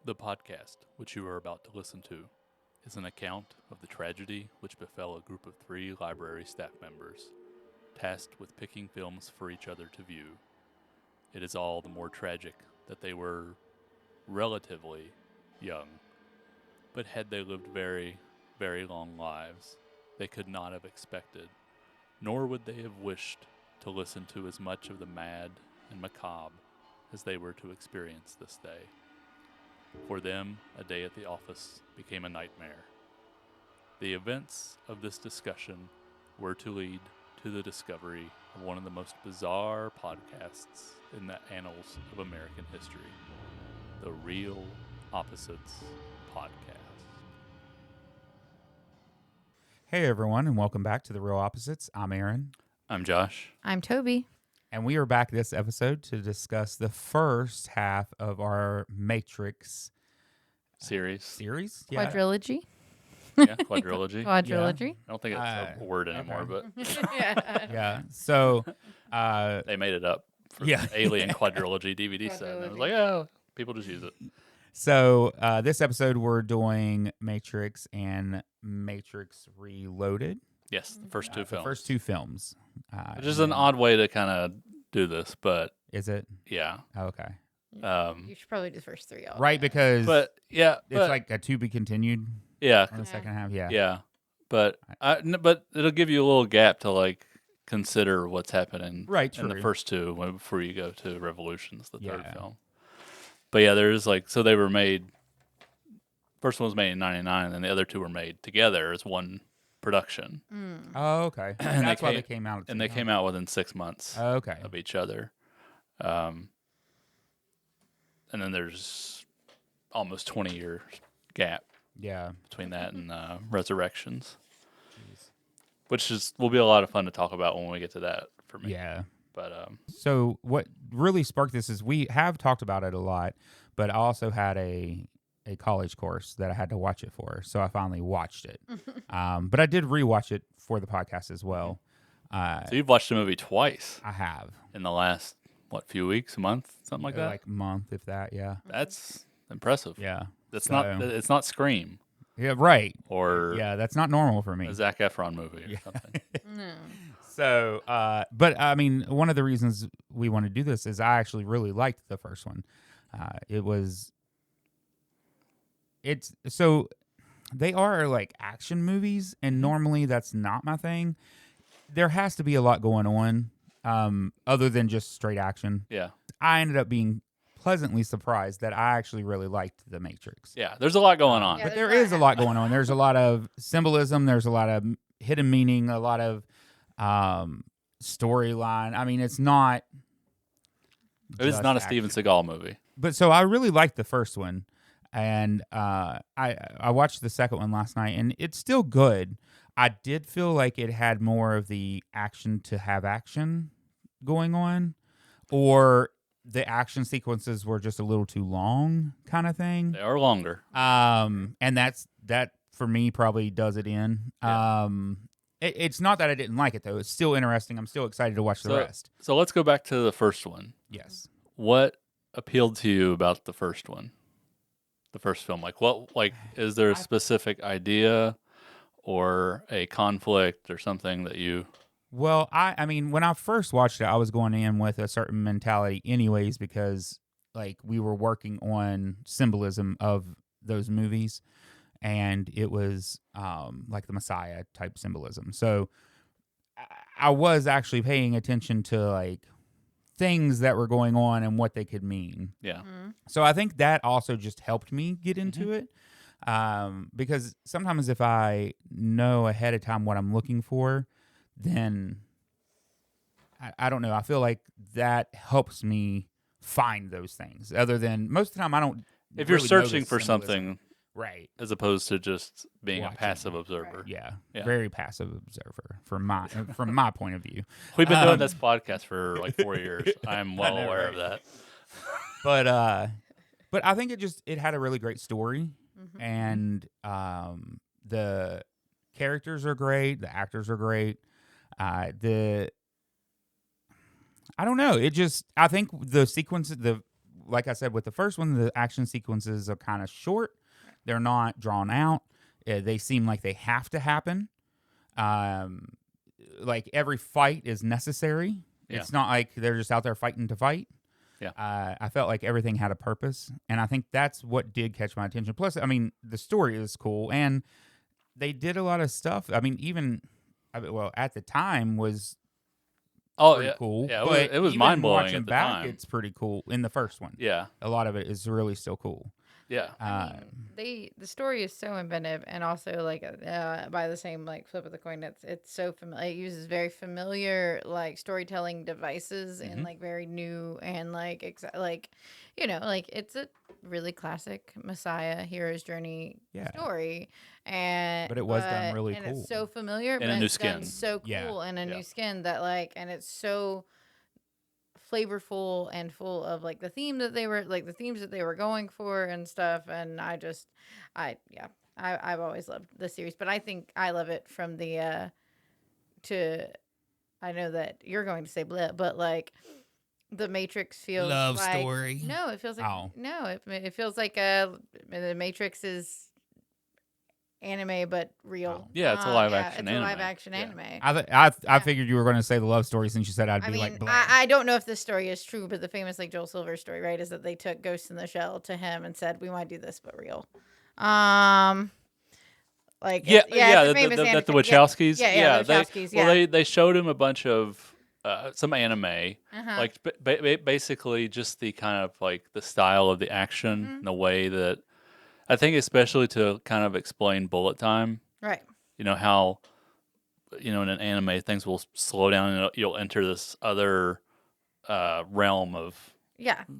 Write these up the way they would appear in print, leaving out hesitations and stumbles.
The podcast, which you are about to listen to, is an account of the tragedy which befell a group of 3 library staff members, tasked with picking films for each other to view. It is all the more tragic that they were relatively young, but had they lived very, very long lives, they could not have expected, nor would they have wished to listen to as much of the mad and macabre as they were to experience this day. For them, a day at the office became a nightmare. The events of this discussion were to lead to the discovery of one of the most bizarre podcasts in the annals of American history, the Real Opposites Podcast. Hey everyone, and welcome back to The Real Opposites. I'm Aaron. I'm Josh. I'm Tobey. And we are back this episode to discuss the first half of our Matrix Series. Yeah. Quadrilogy. Yeah, quadrilogy. Quadrilogy. I don't think it's a word anymore, okay. but Yeah. So, they made it up for Yeah. the Alien Quadrilogy DVD set. And it was like, oh, people just use it. so this episode we're doing Matrix and Matrix Reloaded. Yes, the first two The films. first two films. Which is an odd way to kind of do this, but Is it? yeah. Oh, okay. You should probably do the first three. All Right, because But yeah, it's like a to be continued yeah, on the second half. Yeah. yeah. But but it'll give you a little gap to like consider what's happening Right, in the true. first two before you go to Revolutions, the third Yeah. film. But yeah, there's like so they were made. First one was made in '99, and the other two were made together as one production, Oh, okay. And That's they why came- they came out. and they came out within 6 months Oh, okay. of each other. And then there's almost 20-year gap Yeah. between that and Resurrections, which will be a lot of fun to talk about when we get to that for me. Yeah. But So what really sparked this is we have talked about it a lot, but I also had a college course that I had to watch it for, so I finally watched it. But I did rewatch it for the podcast as well. so you've watched the movie twice I have in the last few weeks, a month, something like that. like month, if that. Yeah, That's impressive. yeah. That's So- not. It's not Scream Yeah, right. or Yeah, that's not normal for me. a Zac Efron movie or something. No. So, but I mean, one of the reasons we want to do this is I actually really liked the first one. It's so they are like action movies, and normally that's not my thing. There has to be a lot going on, other than just straight action. Yeah, I ended up being pleasantly surprised that I actually really liked The Matrix. yeah. There's a lot going on. Yeah. But there's there a lot is a lot going on. There's a lot of symbolism. There's a lot of hidden meaning. A lot of storyline. I mean, it's not. It is just not a action. Steven Seagal movie. But so I really liked the first one, and I watched the second one last night, and it's still good. I did feel like it had more of the action to have action going on, or the action sequences were just a little too long, kind of thing. They are longer. And that for me probably does it in. Yeah. It's not that I didn't like it though. It's still interesting. I'm still excited to watch the rest. So let's go back to the first one. Yes. What appealed to you about the first one? The first film, is there a specific idea or a conflict or something that you? Well, I mean, when I first watched it, I was going in with a certain mentality anyways, because like we were working on symbolism of those movies, and it was like the Messiah type symbolism. So I was actually paying attention to like things that were going on and what they could mean. Yeah, So I think that also just helped me get into it, because sometimes if I know ahead of time what I'm looking for, then I don't know. I feel like that helps me find those things. Other than most of the time, I don't. if you're really searching notice for symbolism. something Right? as opposed to just being Watching. a passive observer. Yeah, Yeah. very passive observer from my point of view. We've been doing this podcast for like 4 years. I'm well know, aware right? of that. But I think it had a really great story, and the characters are great, the actors are great. I don't know. I think the sequence, like I said, with the first one, the action sequences are kind of short. They're not drawn out. They seem like they have to happen. Like every fight is necessary. Yeah. It's not like they're just out there fighting to fight. Yeah. I felt like everything had a purpose, and I think that's what did catch my attention. Plus, I mean, the story is cool, and they did a lot of stuff. I mean, at the time was pretty cool. Yeah, but it was even mind blowing watching at the back, time. it's pretty cool in the first one. Yeah. A lot of it is really still cool. Yeah. The story is so inventive, and also like by the same like flip of the coin, it's so familiar. It uses very familiar like storytelling devices and like very new and like like it's a really classic Messiah hero's journey story, but it was done really and cool. it's so familiar, and but a new it's skin, done so cool and a new skin that like, and it's so flavorful and full of like the themes that they were going for and stuff. And I've always loved the series, but I think I love it from the I know that you're going to say bleh, but like the Matrix feels love like, story. No, it feels like it feels like the Matrix is anime but real. Yeah, it's a live action it's anime. a live action anime. I figured you were going to say the love story since you said I'd be like, I don't know if this story is true, but the famous like Joel Silver story, right, is that they took Ghost in the Shell to him and said, we want to do this but real. Like the Wachowskis. Yeah, the Wachowskis. They showed him a bunch of some anime, like basically just the kind of like the style of the action, and the way that I think, especially to kind of explain bullet time. Right. You know how, in an anime things will slow down and you'll enter this other realm of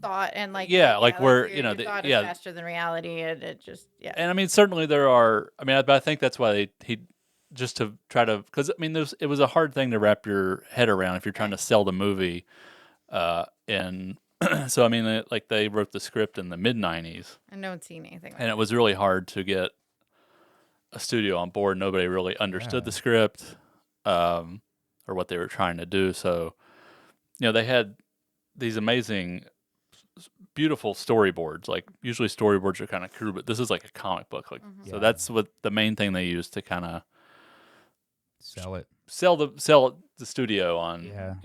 thought and like where your thought is faster than reality, and it just And I mean, certainly there are. I mean, I think that's why he just to try to, because I mean, it was a hard thing to wrap your head around if you're trying to sell the movie, and so I mean, they wrote the script in the mid-90s, and no one's seen anything. And it was really hard to get a studio on board. Nobody really understood the script, or what they were trying to do. So, they had these amazing, beautiful storyboards. Like usually storyboards are kind of crude, but this is like a comic book. Like so, that's what the main thing they used to kind of sell the studio on.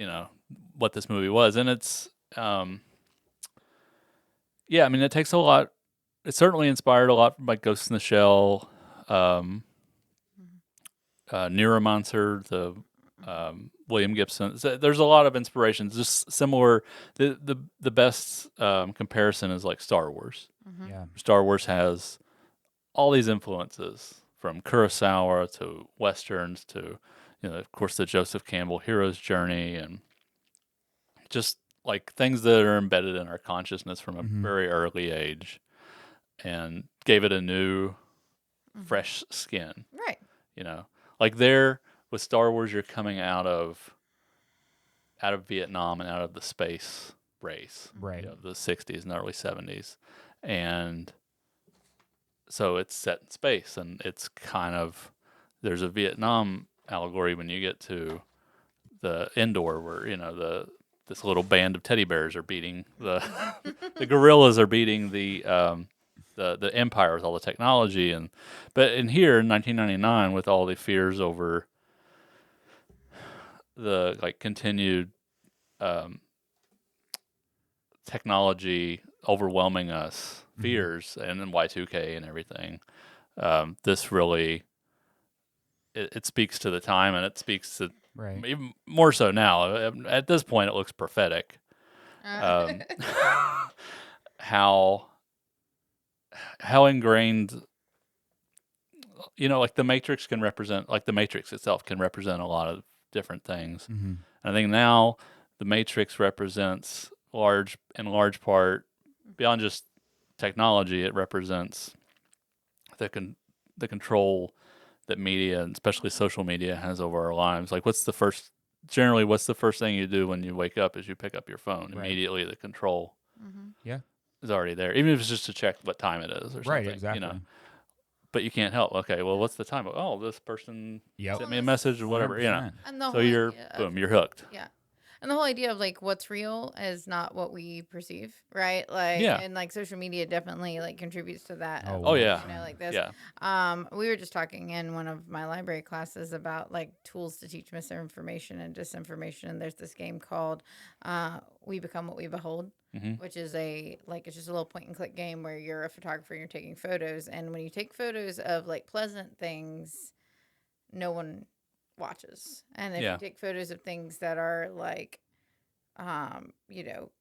What this movie was, and it's I mean, it takes a lot. It certainly inspired a lot from like Ghost in the Shell, Neuromancer, the William Gibson. So there's a lot of inspirations, just similar. The best comparison is like Star Wars. Star Wars has all these influences from Kurosawa to westerns to, of course, the Joseph Campbell hero's journey, and just like things that are embedded in our consciousness from a very early age, and gave it a new, fresh skin. Right. Like there with Star Wars, you're coming out of Vietnam and out of the space race, right? The 60s and early 70s, and so it's set in space, and it's kind of, there's a Vietnam allegory when you get to the Endor, where this little band of teddy bears are beating the guerrillas are beating the empire with all the technology, but in here in 1999 with all the fears over the like continued technology overwhelming us, fears, and then Y2K and everything, this really it speaks to the time, and it speaks to even more so now. At this point, it looks prophetic. How ingrained, like the Matrix can represent, like the Matrix itself can represent a lot of different things. And I think now the Matrix represents in large part, beyond just technology, it represents the control that media, and especially social media, has over our lives. Like what's the first thing you do when you wake up is you pick up your phone. Immediately the control is already there, even if it's just to check what time it is or something. Right, exactly. But you can't help. Okay, well, what's the time? Oh, this person sent me a message or whatever. 100%. So you're hooked. Yeah. And the whole idea of like what's real is not what we perceive, right? Like, Yeah. and like social media definitely like contributes to that. Oh, Of, Oh, like, yeah. you know, like this. Yeah. We were just talking in one of my library classes about like tools to teach misinformation and disinformation. And there's this game called We Become What We Behold, Hmm. which is it's just a little point and click game where you're a photographer and you're taking photos. And when you take photos of like pleasant things, no one watches. And if Yeah. you take photos of things that are like, you know,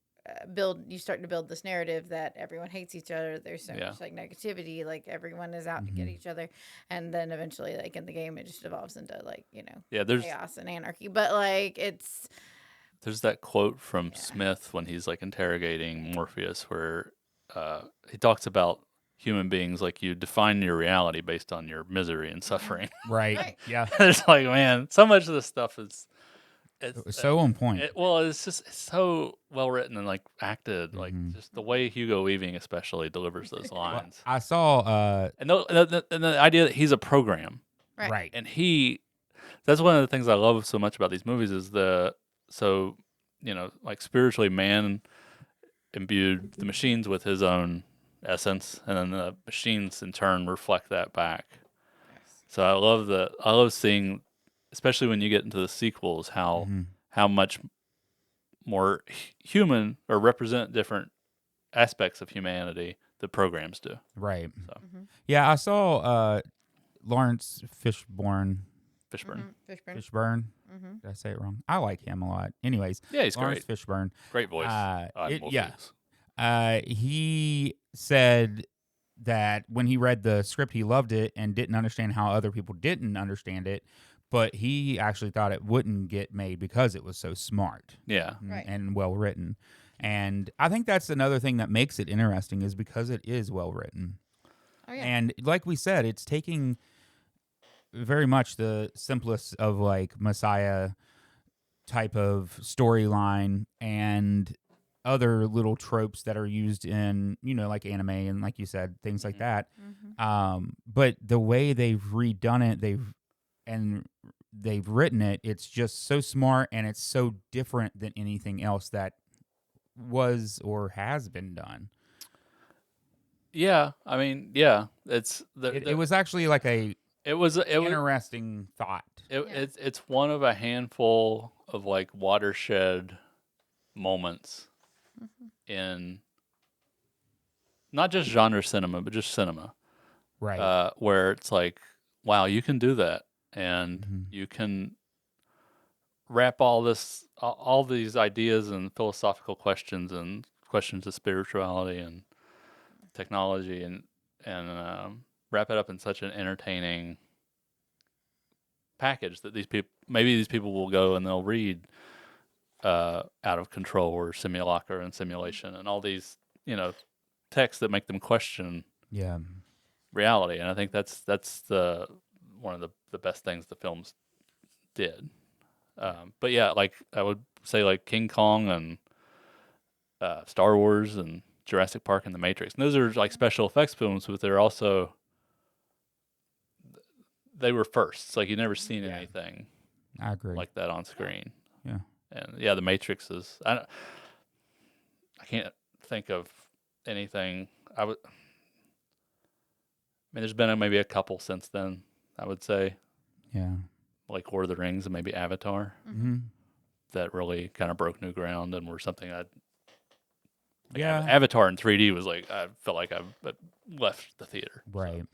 you start to build this narrative that everyone hates each other. There's so Yeah. much like negativity, like everyone is out to get each other. And then eventually, like in the game, it just evolves into like, Yeah. There's chaos and anarchy. But like, that quote from yeah. Smith when he's like interrogating Morpheus, where he talks about human beings like you define your reality based on your misery and suffering. Right. Right. Yeah. It's like, man, so much of this stuff is it's So on point. it's so well written and like acted, like Mhm. just the way Hugo Weaving especially delivers those Well, lines, I saw and the idea that he's a program, Right. right. and that's one of the things I love so much about these movies is like spiritually man imbued the machines with his own essence, and then the machines in turn reflect that back. Yes. So I love seeing, especially when you get into the sequels, Mhm. how much more human or represent different aspects of humanity the programs do. Right. So Yeah, I saw Lawrence Fishburne. Fishburne, Fishburne. Mm-hmm. Did I say it wrong? I like him a lot. Anyways, yeah, he's Lawrence great, Fishburne. great voice. Yeah. He said that when he read the script, he loved it and didn't understand how other people didn't understand it, but he actually thought it wouldn't get made because it was so smart Yeah, Right. and well written. And I think that's another thing that makes it interesting is because it is well written. Oh yeah. And like we said, it's taking very much the simplest of like Messiah type of storyline and other little tropes that are used in, like anime and like you said, things like Mhm. that. Mm-hmm. But the way they've redone it, they've written it, it's just so smart and it's so different than anything else that was or has been done. yeah. I mean, yeah. It was actually like a it was interesting thought. Yeah. it's one of a handful of like watershed moments Mm-hmm. in not just genre cinema, but just cinema, Right. where it's like, wow, you can do that, and Mhm. you can wrap all these ideas and philosophical questions and questions of spirituality and technology, and wrap it up in such an entertaining package that these people will go and they'll read Out of Control or Simulacra and Simulation and all these texts that make them question Yeah. reality. And I think that's the one of the best things the films did. But yeah, like I would say, like King Kong and Star Wars and Jurassic Park and The Matrix. And those are like special effects films, but they were firsts. Like you've never seen Yeah. anything I agree. like that on screen. Yeah. And yeah, The Matrix is. I can't think of anything. I mean, there's been maybe a couple since then. I would say, Yeah. like Lord of the Rings and maybe Avatar, Mm-hmm. that really kind of broke new ground and were something I'd. Like Yeah. Avatar in 3D was like I felt like I left the theater. Right.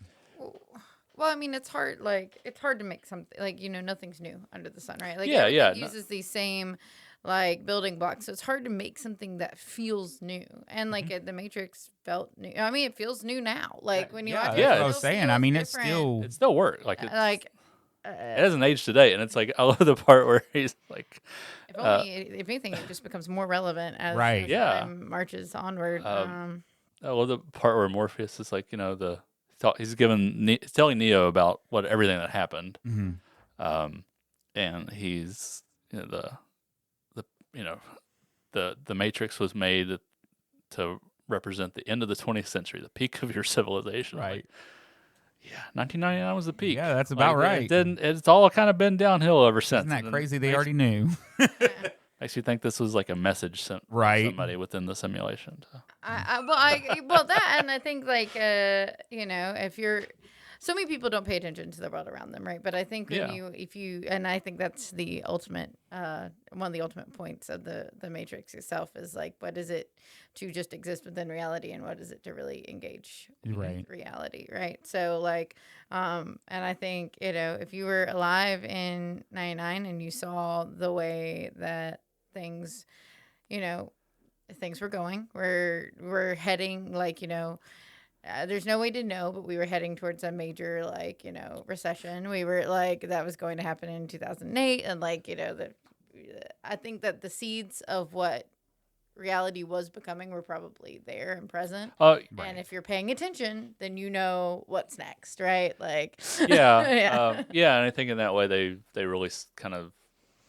Well, I mean, it's hard. Like, it's hard to make something like nothing's new under the sun, right? Like, Yeah, yeah, everything uses these same like building blocks, so it's hard to make something that feels new. And like The Matrix felt new. I mean, it feels new now. Like when you watch that's it, what it I was still saying. I feels mean, it's different. still It still worked. Like Like, it hasn't aged today, and it's like I love the part where he's like, if only, if anything, it just becomes more relevant as, Right. as Yeah. time marches onward. I love the part where Morpheus is like, he's telling Neo about everything that happened, mhm. and he's the the Matrix was made to represent the end of the 20th century, the peak of your civilization. I'm Right. like, yeah, 1999 was the peak. Yeah, that's about right. It's all kind of been downhill ever since. Isn't that And crazy? They already knew. Makes you think this was like a message sent from Right. somebody within the simulation. So. Well, that, and I think like if you're, so many people don't pay attention to the world around them, right? But I think when Yeah. and I think that's the ultimate, one of the ultimate points of the Matrix itself is like, what is it to just exist within reality, and what is it to really engage Right. with reality, right? So like, and I think if you were alive in '99 and you saw the way that things, things were going. We're heading there's no way to know, but we were heading towards a major recession. We were like that was going to happen in 2008, and I think that the seeds of what reality was becoming were probably there and present. Right. And if you're paying attention, then you know what's next, right? Like yeah, yeah, and I think in that way they really kind of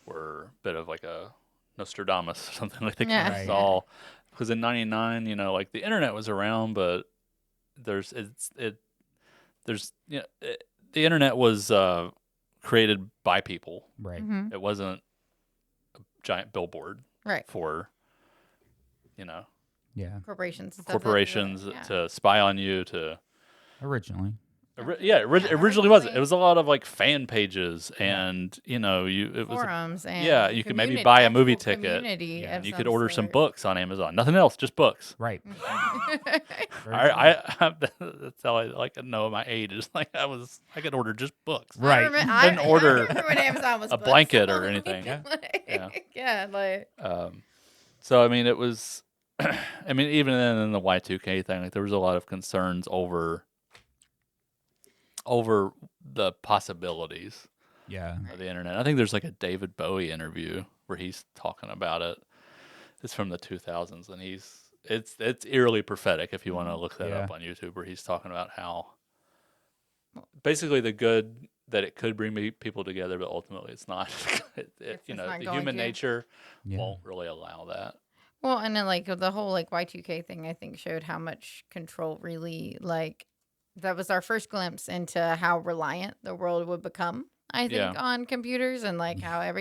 were a bit of like a Nostradamus or something. Like they kind of Right. saw, because in '99, like the internet was around, but the internet was created by people. Right. Mhm. It wasn't a giant billboard Right. for Yeah. Corporations and stuff. corporations Yeah. to spy on you. To Originally. originally wasn't. It was a lot of like fan pages, and it was forums and you could maybe community- buy a movie actual ticket. community Yeah. of You could some order some sort. books on Amazon. Nothing else, just books. Right. Very I that's how I know my age. Is like I could order just books. Right. Couldn't order I remember when Amazon was a books. blanket or anything. Yeah. So I mean, it was. I mean, even then in the Y2K thing, like there was a lot of concerns over the possibilities Yeah. of the internet. I think there's like a David Bowie interview where he's talking about it. It's from the 2000s, and it's eerily prophetic if you want to look that Yeah. up on YouTube, where he's talking about how basically the good that it could bring people together, but ultimately it's not. It's The not going human to. nature Yeah. won't really allow that. Well, and then the whole Y2K thing, I think showed how much control really that was our first glimpse into how reliant the world would become. I think on computers, and how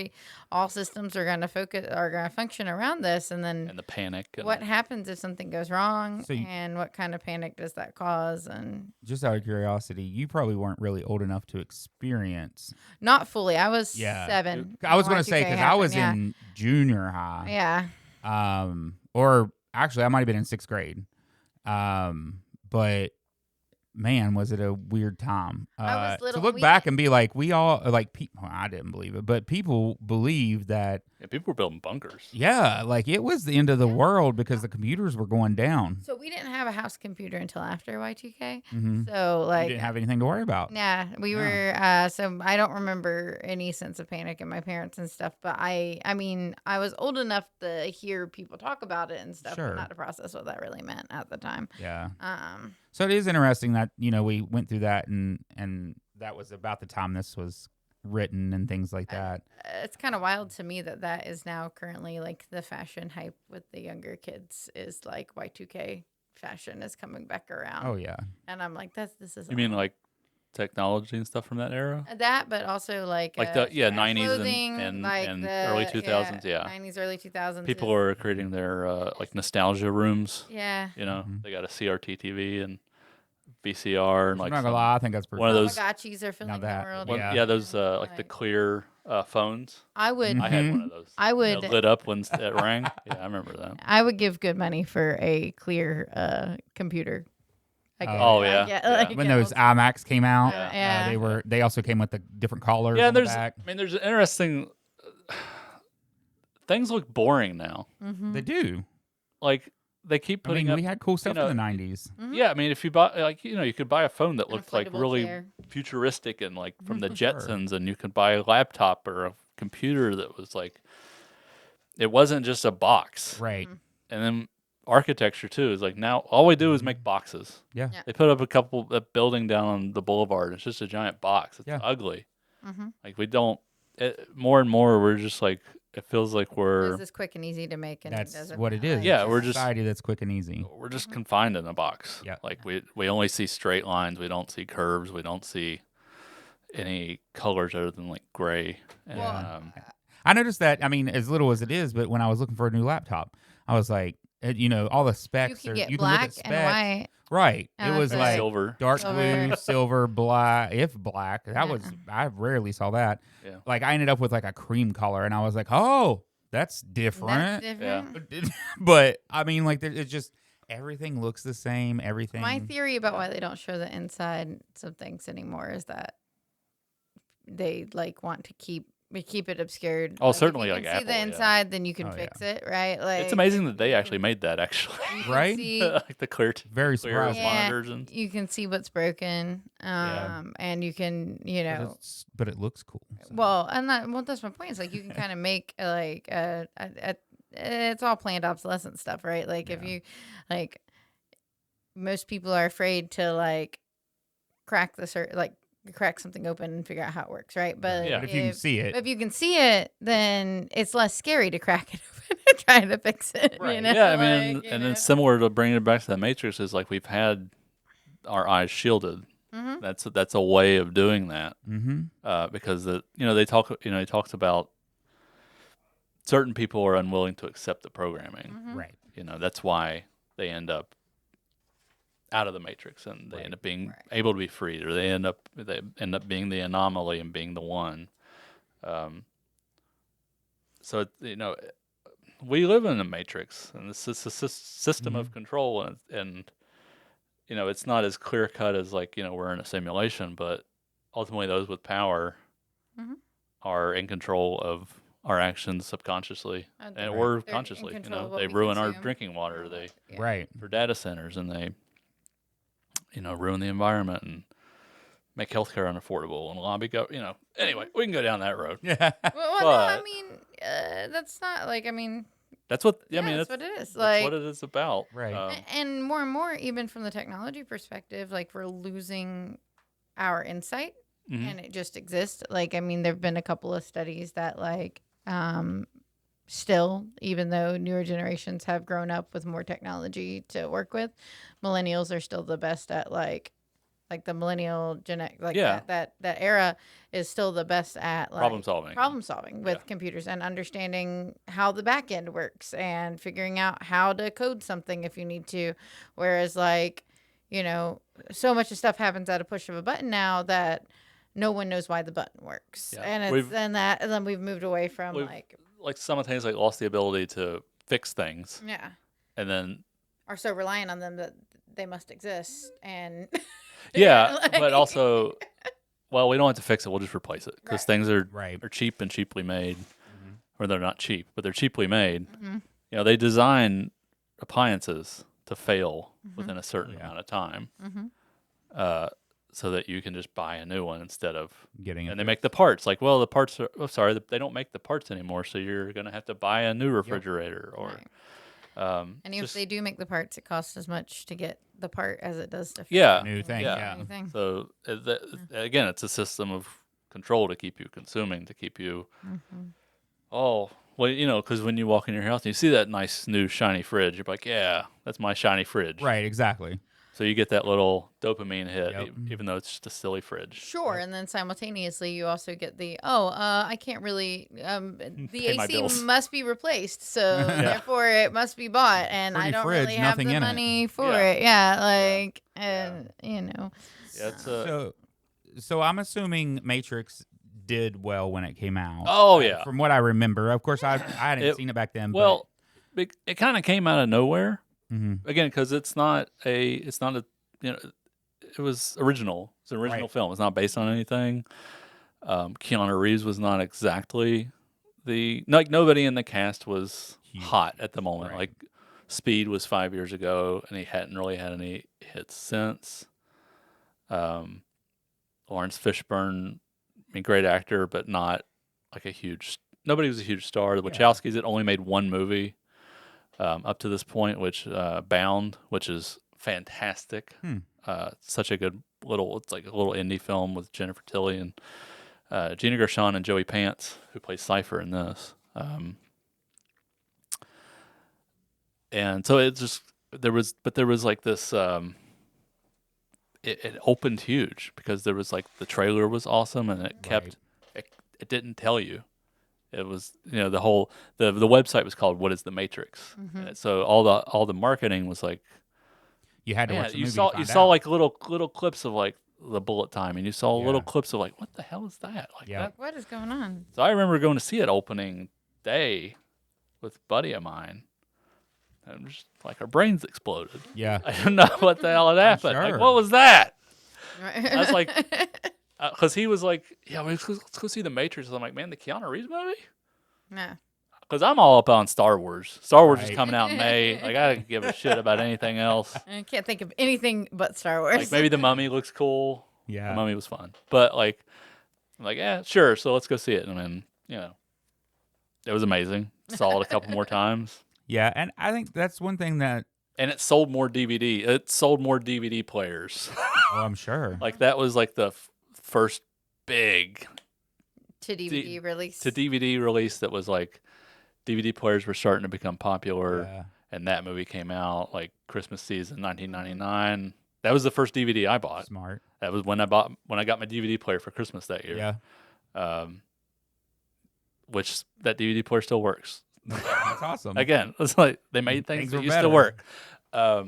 all systems are going to function around this, and then And the panic. And what happens if something goes wrong, So and what kind of panic does that cause? And Just out of curiosity, you probably weren't really old enough to experience. not fully. I was Yeah. 7. I was when going to say Y2K because I was happened, in junior high. yeah. Or actually, I might have been in 6th grade. But man, was it a weird time. I was To little. look back and be like, we all I didn't believe it, but people believed that. Yeah, people were building bunkers. Yeah, like it was the end of the world because the computers were going down. So we didn't have a house computer until after Y2K. Mm-hmm. So You didn't have anything to worry about. yeah, we No. were. So I don't remember any sense of panic in my parents and stuff. But I mean, I was old enough to hear people talk about it and stuff, Sure. but not to process what that really meant at the time. Yeah. Um, So it is interesting that we went through that and that was about the time this was written and things like that. it's kind of wild to me that is now currently the fashion hype with the younger kids is Y2K fashion is coming back around. Oh yeah. And I'm like, this is You mean like technology and stuff from that era? that, but also The stretch 90s clothing, and early 2000s, yeah. 90s, early 2000s. People are creating their nostalgia rooms. Yeah. Mhm. They got a CRT TV and VCR and I'm not gonna lie, I think that's pretty one of those- Tamagotchis are filling the that- world. Yeah. those the clear phones. I would. I had one of those. I would. Lit up when it rang. Yeah, I remember that. I would give good money for a clear computer. Oh, yeah. Yeah. when those iMacs came out. Yeah. They also came with the different collars. Yeah, on the there's back. there's an interesting things look boring now. Mm-hmm. They do. Like they keep putting up we had cool stuff know, in the 90s. Yeah, I mean, if you buy, you could buy a phone that An looked like inflatable really chair. futuristic and from the Sure. Jetsons, and you could buy a laptop or a computer that was it wasn't just a box. Right. And then architecture too is now all we do is make boxes. Yeah. Yeah. They put up a building down on the boulevard. It's just a giant box. It's Yeah. ugly. Mm-hmm. We don't. More and more, we're just it feels like This is quick and easy to make, and That's it doesn't what it is. Yeah, It's a we're just- society that's quick and easy. we're just confined in a box. Yeah. We only see straight lines. We don't see curves. We don't see any colors other than gray. And, Well, I noticed that. I mean, as little as it is, but when I was looking for a new laptop, I was like, all the You specs can are. get You can look black at specs. and white. Right. It Oh, was that's like Silver. dark Silver. blue, silver, black. If black, that Yeah. was. I rarely saw that. Yeah. Like I ended up with like a cream color, and I was like, oh, that's different. That's different. But I mean, like, it's just everything looks the same. Everything. My theory about why they don't show the inside of things anymore is that they like want to keep it obscured. Oh, Like, certainly, if like you can see Apple, the yeah. inside, then you can Oh, fix it, right? Like It's amazing that they you actually can- made that, actually. you can Right? see- Like the clear, Very clear surprising. monitors. And you can see what's broken, Yeah. and you can, But it looks cool. so. well, that's my point. It's like you can kind of make like it's all planned obsolescence stuff, right? Like if Yeah. you like, most people are afraid to like crack crack something open and figure out how it works, right? But Yeah. But if you can see it, if you can see it, then it's less scary to crack it open and try to fix it. Right. You know? yeah, I mean, Like, you and know? then similar to bringing it back to the Matrix is like we've had our eyes shielded. Mhm. That's a way of doing that. mm-hmm. Because he talks about certain people are unwilling to accept the programming. Mhm. Right. That's why they end up out of the Matrix and they Right. end up being Right. able to be freed, or they end up being the anomaly and being the one. So we live in a Matrix, and this is a system of control, and it's not as clear cut as like we're in a simulation, but ultimately those with power Mhm. are in control of our actions subconsciously Right. or They're in consciously. control of what They we ruin our consume. drinking water. They Yeah. Right. for data centers, and they ruin the environment and make healthcare unaffordable and lobby anyway, we can go down that road. Yeah. Well, no, I But- mean, that's not like, I mean, That's what yeah, I mean. that's what it is. That's Like, what it is about. Right. and more, even from the technology perspective, like we're losing our insight, Mhm. and it just exists. Like, I mean, there've been a couple of studies that like, still, even though newer generations have grown up with more technology to work with, millennials are still the best at like the millennial Yeah. that era is still the best at like Problem solving. with Yeah. computers and understanding how the back end works and figuring out how to code something if you need to. Whereas like, so much of stuff happens at a push of a button now that no one knows why the button works. Yeah. And and then we've moved away from We've like simultaneously lost the ability to fix things, yeah, and then are so reliant on them that they must exist. And yeah, like- but also, well, we don't have to fix it. We'll just replace it because Right. things are Right. cheap and cheaply made, or they're not cheap, but they're cheaply made. Mhm. They design appliances to fail Mm-hmm. within a certain amount of time, Mhm. so that you can just buy a new one instead of. Getting it. And they make the parts like, well, the parts are. Oh, sorry, they don't make the parts anymore, so you're gonna have to buy a new refrigerator or. Right. And if just- they do make the parts, it costs as much to get the part as it does to fix Yeah, the new thing. yeah. Yeah. new thing. So again, it's a system of control to keep you consuming, to keep you. Mm-hmm. Oh, well, because when you walk in your house and you see that nice new shiny fridge, you're like, yeah, that's my shiny fridge. Right. Exactly. So you get that little dopamine hit, Yep. even though it's just a silly fridge. Sure, and then simultaneously you also get the I can't really the Pay my AC bills. must be replaced, so therefore it must be bought, and I Pretty don't fridge, really have nothing the in it. money for Yeah. it. Yeah, like and Yeah, it's So I'm assuming Matrix did well when it came out. Oh, yeah. From what I remember, of course I hadn't seen it back then. well, it kind of came out of nowhere. but, mhm. Again, because it's not a it was original. It's an original Right. film. It's not based on anything. Keanu Reeves was not exactly nobody in the cast was Huge. hot at the moment. Right. Like Speed was 5 years ago, and he hadn't really had any hits since. Lawrence Fishburne, I mean, great actor, but not like nobody was a huge star. The Wachowskis had only made one movie up to this point, which Bound, which is fantastic. Such a good it's like a little indie film with Jennifer Tilly and Gina Gershon and Joey Pants, who plays Cypher in this. And so there was like this. It opened huge because there was like the trailer was awesome and it kept it didn't tell you. It was the whole the website was called "What is the Matrix?" So all the marketing was like, You had to man, watch the you movie saw to find saw out. like little clips of like the bullet time, and you saw little Yeah. clips of like, what the hell is that? Like Yep. that. What is going on? So I remember going to see it opening day with a buddy of mine, and just like our brains exploded. Yeah. I don't know what the hell had happened. Like, sure. what was that? Right. I was like, because he was like, yeah, let's go see the Matrix. I'm like, man, the Keanu Reeves movie? Nah. Because I'm all up on Star Wars. Star Wars is Right. coming out in May. Like, I don't give a shit about anything else. I can't think of anything but Star Wars. Like, maybe the Mummy looks cool. The Yeah. Mummy was fun, but like, I'm like, yeah, sure. So let's go see it. And then it was amazing. Saw it a couple more times, Yeah, and I think that's one thing that and it sold more DVD. It sold more DVD players. I'm sure. Like that was like the first big to DVD release. to DVD release that was like DVD players were starting to become popular, Yeah. and that movie came out like Christmas season 1999. That was the first DVD I bought. Smart. That was when I got my DVD player for Christmas that year. Yeah. Which that DVD player still works. That's awesome. Again, it's like they made things that were used better. to work. But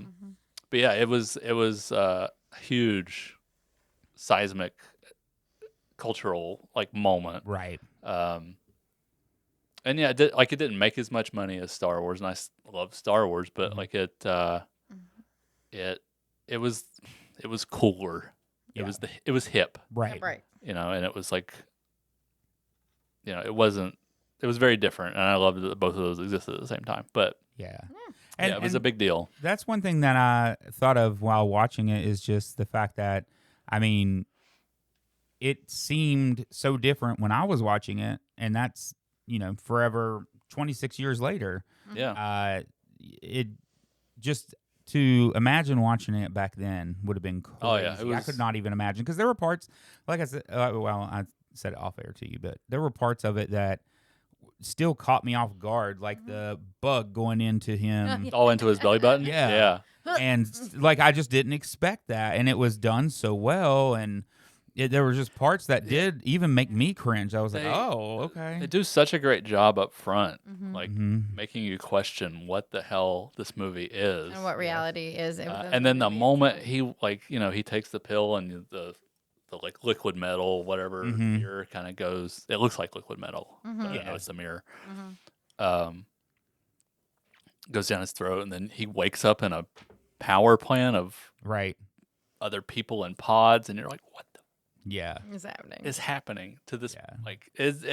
yeah, it was a huge seismic cultural like moment. Right. And yeah, it didn't make as much money as Star Wars, and I love Star Wars, but like it was cooler. Yeah. It was hip, Right. Right. and it was like, it wasn't. It was very different, and I loved that both of those existed at the same time. But Yeah. yeah, it was a big deal. That's one thing that I thought of while watching it is just the fact that, I mean, it seemed so different when I was watching it, and that's, forever 26 years later. Yeah, It just to imagine watching it back then would have been crazy. Oh, yeah, it I was- could not even imagine because there were parts, like I said, I said it off air to you, but there were parts of it that still caught me off guard, like the bug going into him. all into his belly button. Yeah. yeah. And like I just didn't expect that, and it was done so well, and there were just parts that did even make me cringe. I was They- like, oh, okay. They do such a great job up front, like Mhm. making you question what the hell this movie is. And what reality is. And then the moment he he takes the pill and the like liquid metal, whatever Mhm. mirror kind of goes. It looks like liquid metal, but I Yeah. know it's the mirror. Mm-hmm. Goes down his throat, and then he wakes up in a power plant of Right. other people in pods, and you're like, what the Yeah. is happening. is happening to this? Yeah. Like it's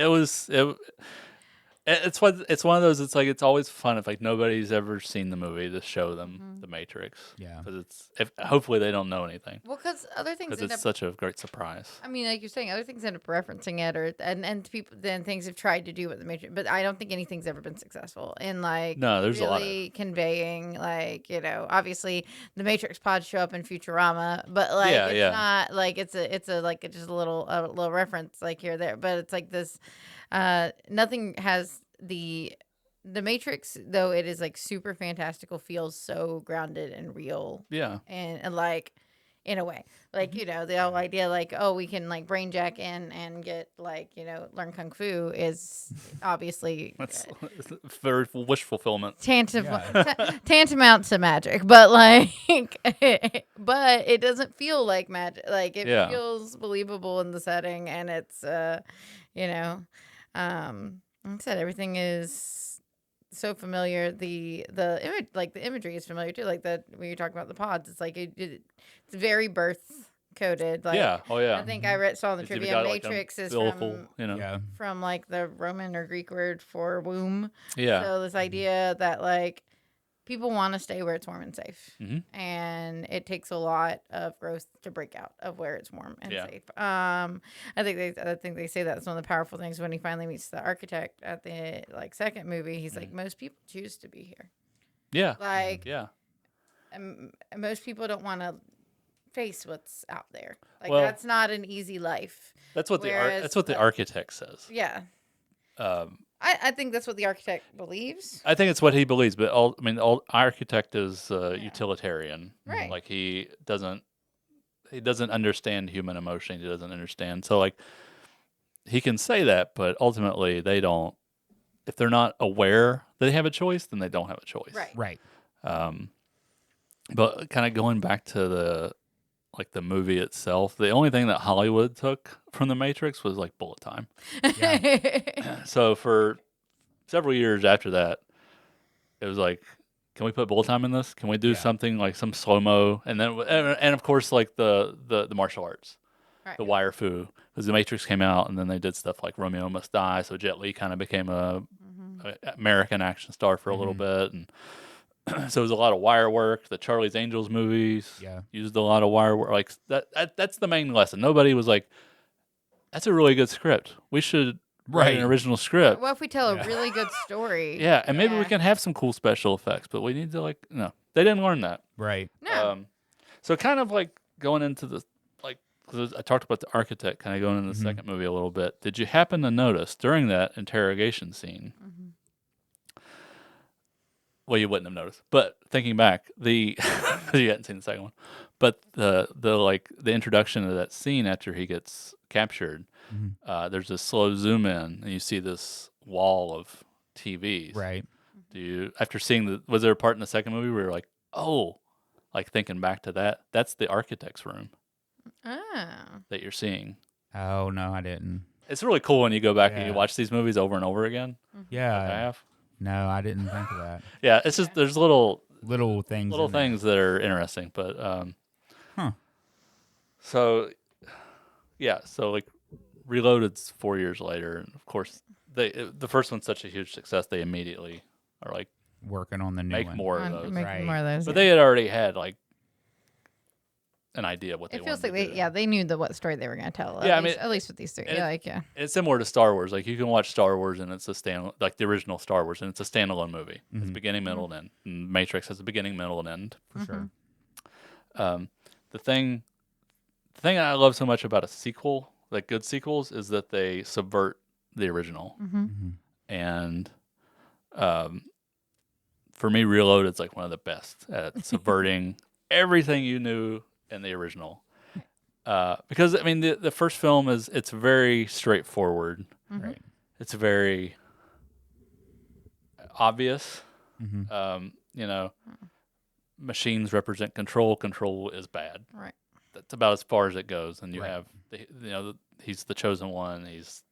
one of those. It's like it's always fun if like nobody's ever seen the movie to show them the Matrix. Yeah. because hopefully they don't know anything Well, because other things because end it's up. such a great surprise. I mean, like you're saying, other things end up referencing it, and people then things have tried to do with the Matrix, but I don't think anything's ever been successful in like No, there's a lot of- really conveying like obviously the Matrix pods show up in Futurama, but like Yeah, it's yeah. not like it's just a little reference like here or there, but it's like this. Nothing has the Matrix, though it is like super fantastical, feels so grounded and real Yeah, and like in a way like the whole idea like, oh, we can like brain jack in and get like learn kung fu is obviously that's very wish fulfillment. tantamount to magic, but like but it doesn't feel like magic, like it Yeah. feels believable in the setting, and it's like I said, everything is so familiar. The image, like the imagery, is familiar too. Like when you're talking about the pods, it's like it's very birth coded. Like, Yeah. Oh yeah. I think I saw in the It's even trivia, got, like, a Matrix is biblical, Yeah. from like the Roman or Greek word for womb. Yeah. So this idea that like people want to stay where it's warm and safe, Mhm. and it takes a lot of growth to break out of where it's warm and Yeah. safe. I think they say that's one of the powerful things when he finally meets the architect at the second movie. He's like, most people choose to be here. Yeah. Like, Yeah. most people don't want to face what's out there. Like, Well- that's not an easy life. That's what Whereas that's what the the- architect says. Yeah. Um, I think that's what the architect believes. I think it's what he believes, but architect is utilitarian. Right. Like he doesn't understand human emotion. He doesn't understand. So like he can say that, but ultimately they don't if they're not aware that they have a choice, then they don't have a choice. Right. Right. But kind of going back to the movie itself, the only thing that Hollywood took from the Matrix was like bullet time. So for several years after that, it was like, can we put bullet time in this? Can we do something like some slow mo? And then and of course like the martial arts, Right. the wire fu, because the Matrix came out, and then they did stuff like Romeo Must Die. So Jet Li kind of became a American action star for a little bit, and so it was a lot of wire work. The Charlie's Angels movies used a lot of wire work. Like that's the main lesson. Nobody was like, that's a really good script. We should write an original script. Well, if we tell a really good story. Yeah, and maybe we can have some cool special effects, but we need to no. They didn't learn that. Right. No. So kind of like going into the because I talked about the architect, kind of going into the second movie a little bit. Did you happen to notice during that interrogation scene? Well, you wouldn't have noticed, but thinking back, you hadn't seen the second one, but the introduction of that scene after he gets captured, there's a slow zoom in, and you see this wall of TVs. Right. After seeing was there a part in the second movie where you're like, oh, like thinking back to that, that's the architect's room that you're seeing. Oh no, I didn't. It's really cool when you go back and you watch these movies over and over again. Yeah. Like I have. No, I didn't think of that. Yeah, it's just there's little things. that are interesting, but So like Reloaded's 4 years later, and of course the first one's such a huge success, they immediately are like working on the new make one. more of those. Making more of those. But they had already had like an idea of what they It feels wanted like to do. they knew what story they were going to tell. Yeah, at least with these three. It's similar to Star Wars. Like you can watch Star Wars and it's a like the original Star Wars, and it's a standalone movie. It's beginning, middle, and end. And Matrix has a beginning, middle, and end. For sure. The thing I love so much about a sequel, like good sequels, is that they subvert the original. And for me, Reloaded's like one of the best at subverting everything you knew in the original. Because I mean, the first film it's very straightforward. Right. It's very obvious. Machines represent control. Control is bad. Right. That's about as far as it goes. And you have he's the chosen one. He's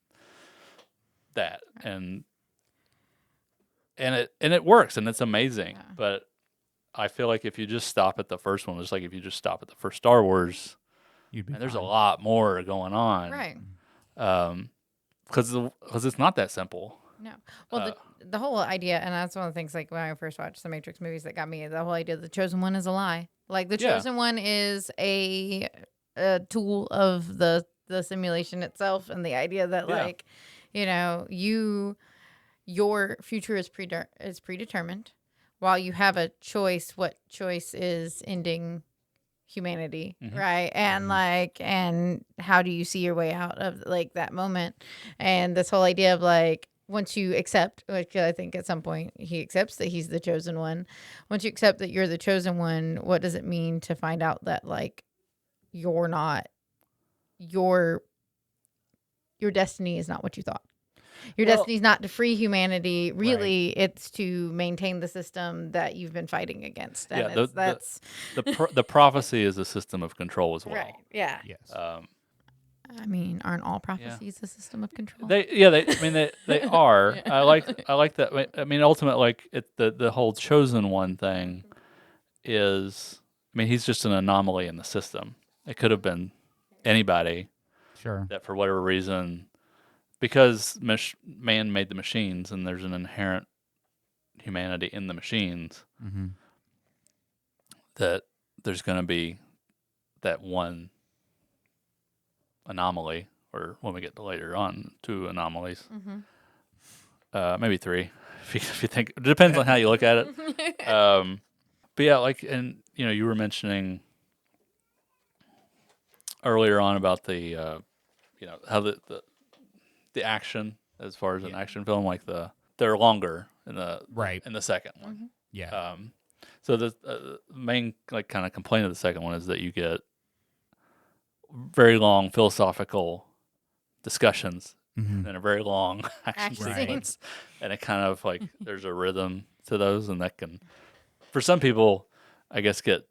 that, and it works, and it's amazing. Yeah. But I feel like if you just stop at the first one, just like if you just stop at the first Star Wars, there's a lot more going on, Right. Because it's not that simple. No. Well, the whole idea, and that's one of the things, like when I first watched the Matrix movies, that got me. The whole idea, the chosen one is a lie. Like the chosen one is a tool of the simulation itself, and the idea that your future is predetermined, while you have a choice. What choice is ending humanity, right? And and how do you see your way out of like that moment? And this whole idea of like, once you accept, which I think at some point he accepts that he's the chosen one. Once you accept that you're the chosen one, what does it mean to find out that like you're not your destiny is not what you thought? Your destiny is not to free humanity. Really, it's to maintain the system that you've been fighting against. And the prophecy is a system of control as well. Right. Yeah. Yes. I mean, aren't all prophecies a system of control? They are. I like that. I mean, ultimately, like the whole chosen one thing is. I mean, he's just an anomaly in the system. It could have been anybody. Sure. That for whatever reason, because man made the machines, and there's an inherent humanity in the machines, that there's going to be that one anomaly, or when we get to later on, 2 anomalies, maybe 3, if you think. It depends on how you look at it. But yeah, like, and you were mentioning earlier on about the how the action, as far as an action film, like they're longer in the second one. Yeah. So the main like kind of complaint of the second one is that you get very long philosophical discussions Mhm. and a very long action Action sequence, and it kind of like there's a rhythm to those, and that can, for some people, I guess, get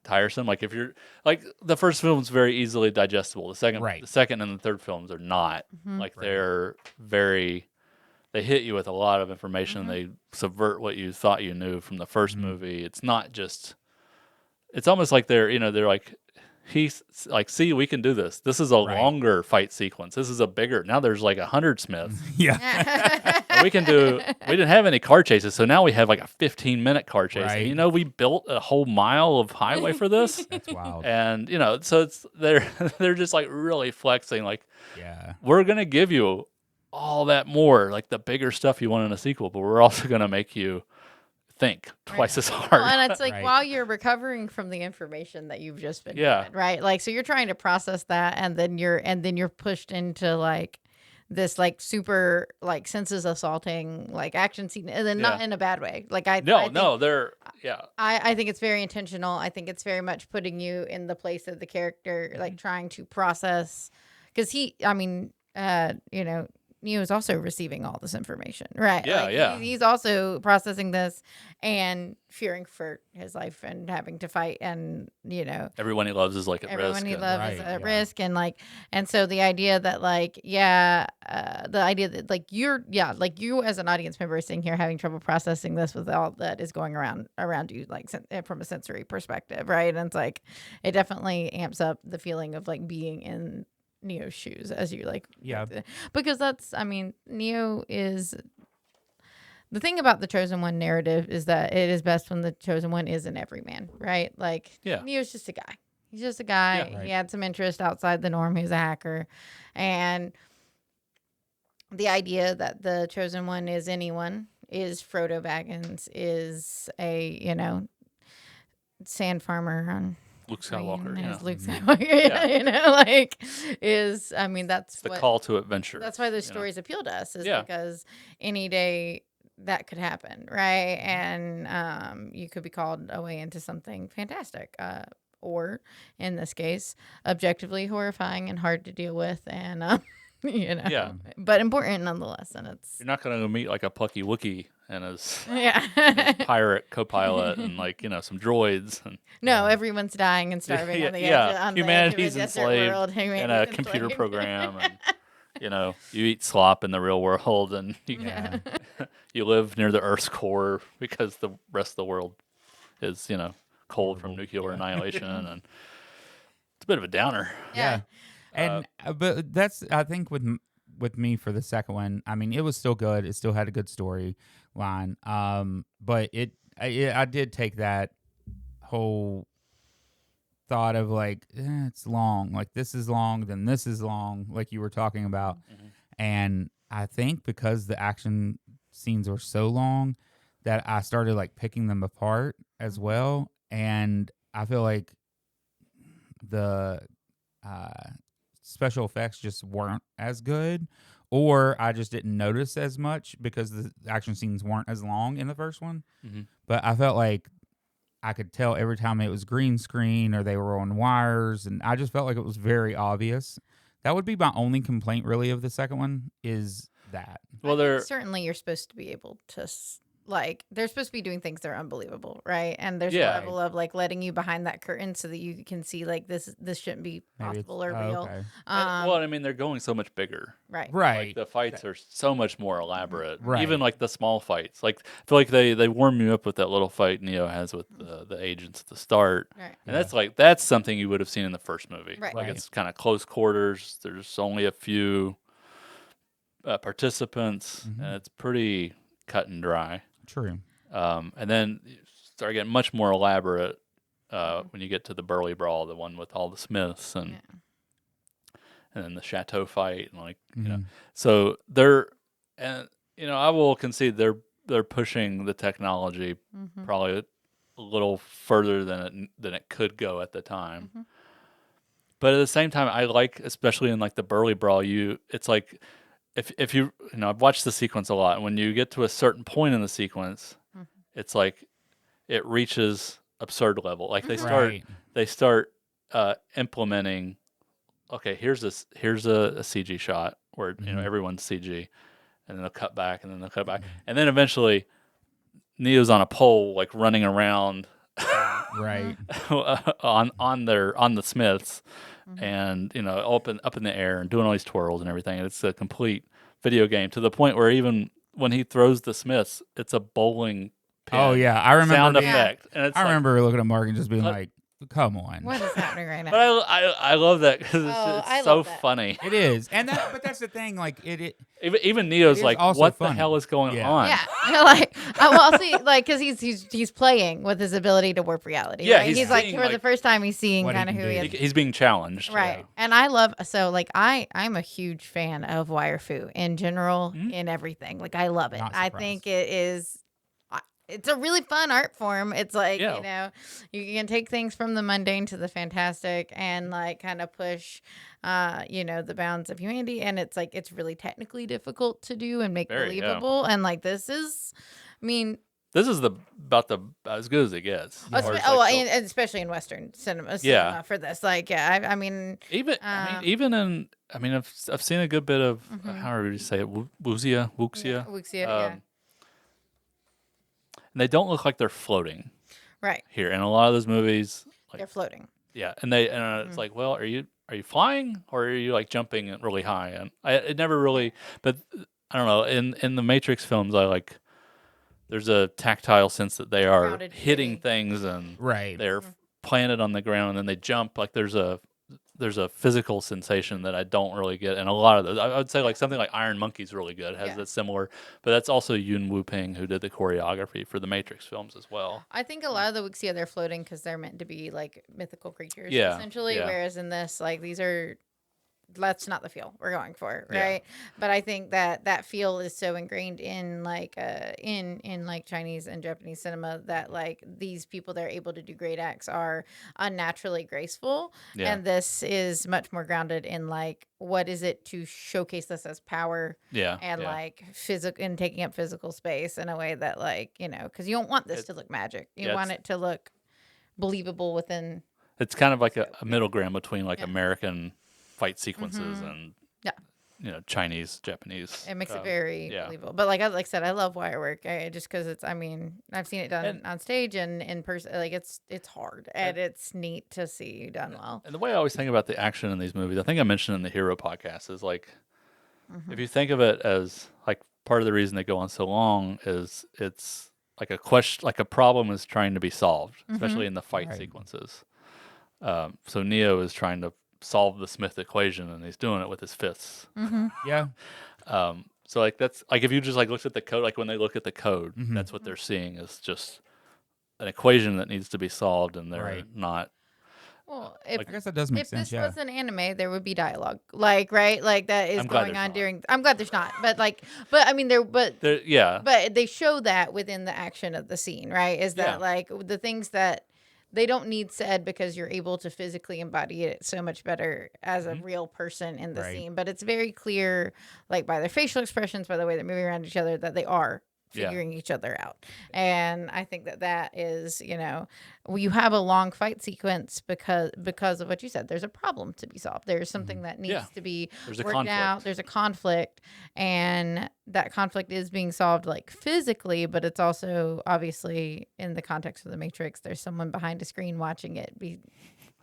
tiresome. Like if you're like the first film's very easily digestible. Right. The second and the third films are not. Like Right. they're very. They hit you with a lot of information. They subvert what you thought you knew from the first movie. It's not just. It's almost like they're like, he's like, see, we can do this. This is a Right. longer fight sequence. This is a bigger. Now there's like 100 Smiths. Yeah. And we didn't have any car chases, so now we have like a 15-minute car chase. Right. And we built a whole mile of highway for this. That's wild. And so they're just like really flexing, like, Yeah. we're gonna give you all that more, like the bigger stuff you want in a sequel, but we're also gonna make you think twice as hard. Well, and it's like Right. while you're recovering from the information that you've just been Yeah. given, right? Like, so you're trying to process that, and then you're pushed into like this like super like senses assaulting like action scene, and then not Yeah. in a bad way. Like I think, They're yeah. I think it's very intentional. I think it's very much putting you in the place of the character, like trying to process, because Neo is also receiving all this information, right? Yeah, Like, yeah. He's also processing this and fearing for his life and having to fight, and Everyone he loves is like at everyone risk. he and- loves is Right, at yeah. risk, and so the idea that the idea that like you as an audience member are sitting here having trouble processing this with all that is going around you, like from a sensory perspective, right? And it's like it definitely amps up the feeling of like being in Neo's shoes as you like, Yeah. because Neo is the thing about the Chosen One narrative is that it is best when the Chosen One is an everyman, right? Like Yeah. Neo's just a guy. He's just a guy. Yeah, right. He had some interest outside the norm. He's a hacker, and the idea that the Chosen One is anyone is Frodo Baggins, is a sand farmer on Luke Skywalker. Green, Yeah. is Luke Skywalker. That's The what call to adventure. that's why those you know? stories appeal to us, is Yeah. because any day that could happen, right? And you could be called away into something fantastic, or in this case, objectively horrifying and hard to deal with, and Yeah. but important nonetheless. And it's You're not going to meet like a plucky Wookiee and his yeah. pirate co-pilot and like some droids and No, everyone's dying and starving on the edge. yeah. On the Humanity's edge of a desert enslaved world. in Humanity's a computer enslaved. program, and you eat slop in the real world, and Yeah. you live near the Earth's core because the rest of the world is cold from nuclear annihilation, and it's a bit of a downer. Yeah. And but that's, I think, with me for the second one. I mean, it was still good. It still had a good storyline. But I did take that whole thought of like, it's long. Like this is long, then this is long, like you were talking about. And I think because the action scenes were so long that I started like picking them apart as well. And I feel like the special effects just weren't as good, or I just didn't notice as much because the action scenes weren't as long in the first one. Mhm. But I felt like I could tell every time it was green screen or they were on wires, and I just felt like it was very obvious. That would be my only complaint really of the second one, is that. Well, I think they're certainly you're supposed to be able to they're supposed to be doing things that are unbelievable, right? And there's Yeah. a level of like letting you behind that curtain so that you can see like this shouldn't be Maybe it's- possible or oh, real. okay. well, I mean, they're going so much bigger. Right. Right. Like the fights are so much more elaborate. Right. Even like the small fights. Like I feel like they warm you up with that little fight Neo has with the agents at the start. Right. And that's something you would have seen in the first movie. Right. Like Right. it's kind of close quarters. There's only a few participants, and it's pretty cut and dry. True. And then you start getting much more elaborate when you get to the Burly Brawl, the one with all the Smiths and then the Chateau fight, and so I will concede they're pushing the technology probably a little further than it could go at the time. But at the same time, I like, especially in like the Burly Brawl, it's like if you I've watched the sequence a lot, and when you get to a certain point in the sequence, it's like it reaches absurd level. Like Right. they start implementing. Okay, here's a CG shot. where Mhm. everyone's CG, and then they'll cut back, and then they'll cut back, and then eventually Neo's on a pole like running around Right. on the Smiths, Mhm. and up in the air and doing all these twirls and everything. And it's a complete video game to the point where even when he throws the Smiths, it's a bowling pin Oh yeah, I remember. sound Being, effect, and it's I like, remember looking at Mark and just being What? like, "Come on." What is happening right but now? I love that because Oh, I it's so love that. funny. It is, and but that's the thing. Like Even Neo's is like, also what the funny. hell is going Yeah. on? Yeah, like well, see, like because he's playing with his ability to warp reality. Yeah, right? he's he's like seeing, for the like, first time he's seeing what he kind of can who he do. is. He's being challenged. Right. And I love like I'm a huge fan of wire fu in general Mhm. in everything. Like I love it. Not I surprised. think it is it's a really fun art form. It's like, Yeah. you can take things from the mundane to the fantastic and like kind of push the bounds of humanity, and it's like it's really technically difficult to do and make Very, yeah. believable, and like this is I mean This is about as good as it gets. Yeah. As far as, like, and especially in Western cinema Yeah. for this. Like, yeah, I mean, even in I've seen a good bit of Mhm. how would you say it, wuxia, yeah, yeah, and they don't look like they're floating right. here. In a lot of those movies, They're floating. yeah, and it's like, well, are you flying or are you like jumping really high? And it never really, but I don't know. In the Matrix films, there's a tactile sense that they are Grounded hitting feeling. things and Right. they're planted on the ground and then they jump. Like there's a physical sensation that I don't really get in a lot of those. I would say like something like Iron Monkey's really good, has Yeah. that similar, but that's also Yun Wu Ping who did the choreography for the Matrix films as well. I think a lot of the Wuxia, they're floating because they're meant to be like mythical creatures, Yeah, essentially. yeah. Whereas in this, like that's not the feel we're going for, Yeah. right? But I think that feel is so ingrained in like in like Chinese and Japanese cinema that like these people that are able to do great acts are unnaturally graceful, Yeah. and this is much more grounded in like what is it to showcase this as power Yeah, and yeah. like physical and taking up physical space in a way that like because you don't want this to look magic, you yeah, want it to look believable within. It's kind of like a middle ground between like Yeah. American fight sequences Mhm. and Yeah. Chinese, Japanese. It makes it very yeah. believable. But like I said, I love wire work. Just because it's, I mean, I've seen it done And- on stage and in person. Like it's hard and it's neat to see done well. And the way I always think about the action in these movies, I think I mentioned in the Hero podcast, is like Mhm. if you think of it as like part of the reason they go on so long is it's like a question, like a problem is trying to be solved, especially in the fight Right. sequences. So Neo is trying to solve the Smith equation, and he's doing it with his fists. Yeah. So like that's like if you just like looked at the code, like when they look at the code, Mhm. that's what they're seeing is just an equation that needs to be solved, and they're Right. not. Well, if Like- I guess that does make if sense. this Yeah. was an anime, there would be dialogue, like right, like that is I'm glad going there's on not. during. I'm glad there's not, but I mean, Yeah, but they show that within the action of the scene, right? Is that Yeah. like the things that they don't need said because you're able to physically embody it so much better as a real person in the Right. scene. But it's very clear, like by their facial expressions, by the way they're moving around each other, that they are Yeah. figuring each other out. And I think that is, you have a long fight sequence because of what you said. There's a problem to be solved. There's something that needs Yeah. to be there's a worked conflict. out. There's a conflict, and that conflict is being solved like physically, but it's also obviously in the context of the Matrix. There's someone behind a screen watching it be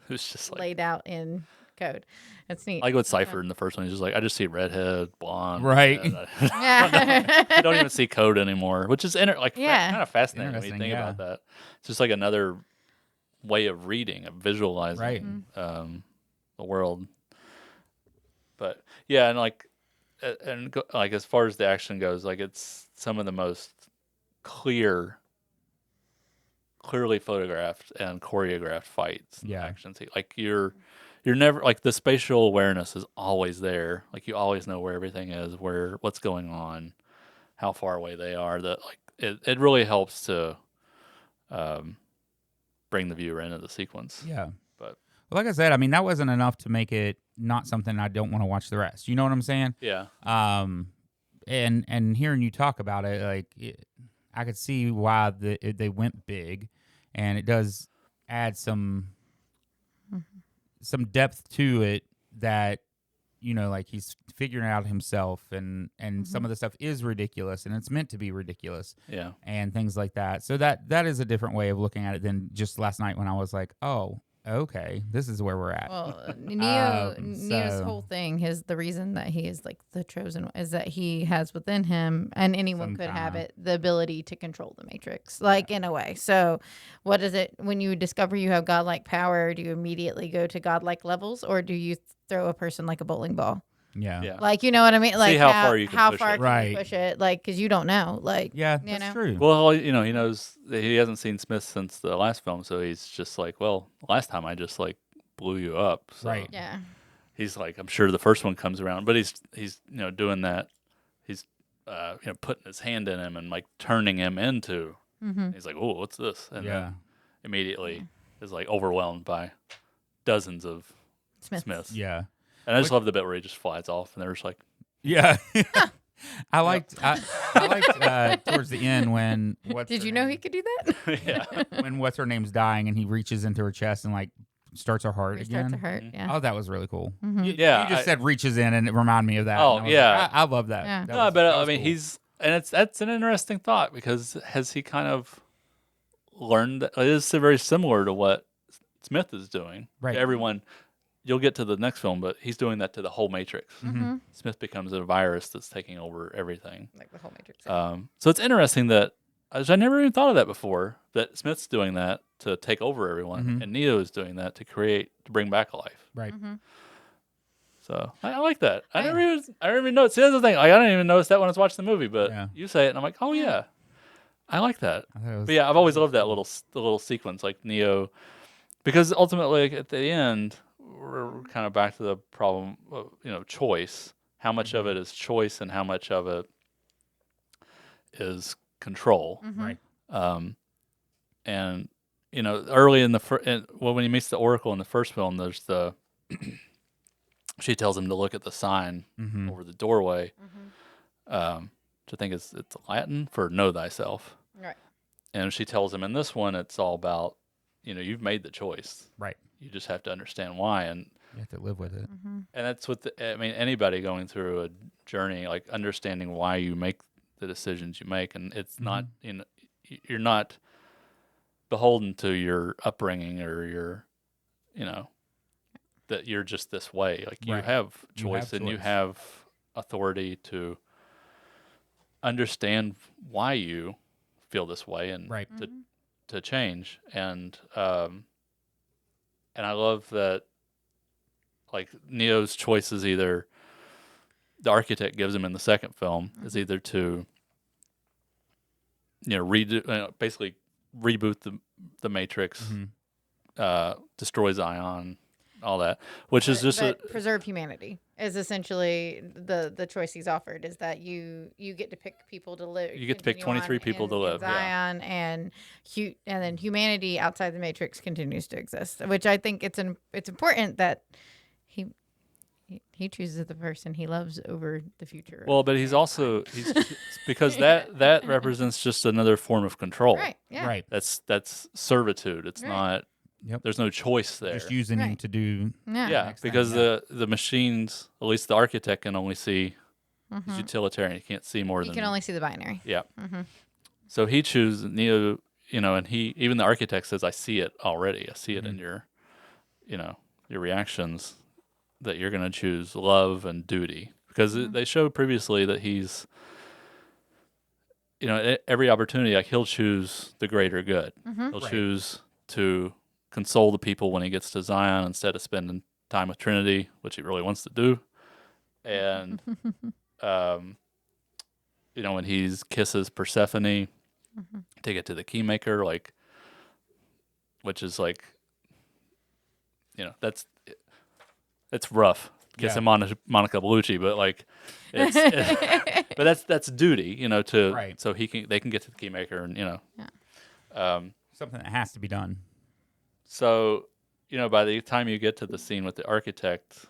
It's just like laid out in code. It's neat. like with Cypher in the first one. He's just like, I just see redhead, blonde, Right. and Yeah. I don't even see code anymore, which is kind of fascinating when you Interesting, think yeah. about that. It's just like another way of reading, of visualizing Right. the world. But yeah, and like, like as far as the action goes, like it's some of the most clearly photographed and choreographed fights. and Yeah. action scene. Like you're never like the spatial awareness is always there. Like you always know where everything is, what's going on, how far away they are. That like it really helps to bring the viewer into the sequence. Yeah. But Well, like I said, I mean, that wasn't enough to make it not something I don't want to watch the rest. You know what I'm saying? yeah, And hearing you talk about it, like I could see why they went big, and it does add some depth to it that like he's figuring it out himself, and some Mhm. of the stuff is ridiculous, and it's meant to be ridiculous, Yeah. and things like that. So that is a different way of looking at it than just last night when I was like, oh, okay, this is where we're at. Well, Neo's So whole thing, the reason that he is like the chosen one, is that he has within him, and anyone Some could have kinda- it, the ability to control the Matrix, like in a way. So, what is it when you discover you have godlike power? Do you immediately go to godlike levels, or do you throw a person like a bowling ball? yeah, Yeah. Like, you know what I mean? Like how far you can how push far it. can Right. you push it? Like, because you don't know. Like, yeah, you that's know? true. Well, he knows that he hasn't seen Smith since the last film, so he's just like, well, last time I just like blew you up. So Right. Yeah. he's like, I'm sure the first one comes around, but he's doing that. He's putting his hand in him and like turning him into. Mm-hmm. He's like, oh, what's this? And Yeah, then immediately is like overwhelmed by dozens of Smith. Smiths. yeah, And I just Which- love the bit where he just flies off, and they're just like, yeah. I liked towards the end when Did you know he could do that? yeah, when what's her name's dying and he reaches into her chest and like starts her heart Restarts again. to hurt. Mhm. Yeah. Oh, that was really cool. Mhm. You Yeah, just I- said reaches in, and it reminded me of that. Oh, and I was yeah. like, I love that. Yeah. That no, was- but that I was mean, cool. that's an interesting thought, because has he kind of learned that it is very similar to what Smith is doing? Right. Everyone, you'll get to the next film, but he's doing that to the whole Matrix. Mm-hmm. Smith becomes a virus that's taking over everything. Like the whole Matrix. So it's interesting that I never even thought of that before. That Smith's doing that to take over everyone, Mhm. and Neo is doing that to bring back life. Right. Mm-hmm. So I like that. I Yeah. never even noticed. See, that's the thing. Like, I didn't even notice that when I was watching the movie, but Yeah. you say it, and I'm like, oh yeah, I like that. I thought it was- But yeah, I've always loved that the little sequence, like Neo, because ultimately like, at the end, we're kind of back to the problem of choice. How much of it is choice, and how much of it is control? Mm-hmm. Right. And early in when he meets the Oracle in the first film, there's she tells him to look at the sign Mhm. over the doorway, Mm-hmm. which I think it's Latin for "Know thyself." Right. And she tells him in this one, it's all about, you've made the choice. Right. You just have to understand why, and You have to live with it. Mm-hmm. that's what anybody going through a journey, like understanding why you make the decisions you make, and it's not you're not beholden to your upbringing or your that you're just this way. Like you Right. have You have choice, and you choice. have authority to understand why you feel this way, and Right. to change. And I love that, like Neo's choice is either the architect gives him in the second film is either to redo, basically reboot the Matrix, Mhm. destroy Zion, all that, which is just but preserve humanity is essentially the choice he's offered, is that you get to pick people to live. You get to pick continue 23 on people to in live, yeah. Zion, and then humanity outside the Matrix continues to exist, which I think it's important that he chooses the person he loves over the future. well, but he's also because that represents just another form of control. right. Yeah. Right. That's servitude. It's Right. not. Yep. There's no choice there. Just using him Right. to do. Yeah. Yeah, next thing, because yeah. the machines, at least the architect, can only see. He's Mhm. utilitarian. He can't see more You than. can only see the binary. Yeah. Mm-hmm. So he chooses Neo, and even the architect says, "I see it already. I see it in your, your reactions, that you're going to choose love and duty, because they showed previously that he's, every opportunity, like he'll choose the greater good. Mm-hmm. He'll Right. choose to console the people when he gets to Zion instead of spending time with Trinity, which he really wants to do, and when he kisses Persephone to get to the Keymaker, like, which is like, it's rough kissing Monica Bellucci, but like, but that's duty, to Right. so they can get to the Keymaker, and Something that has to be done. so by the time you get to the scene with the architect,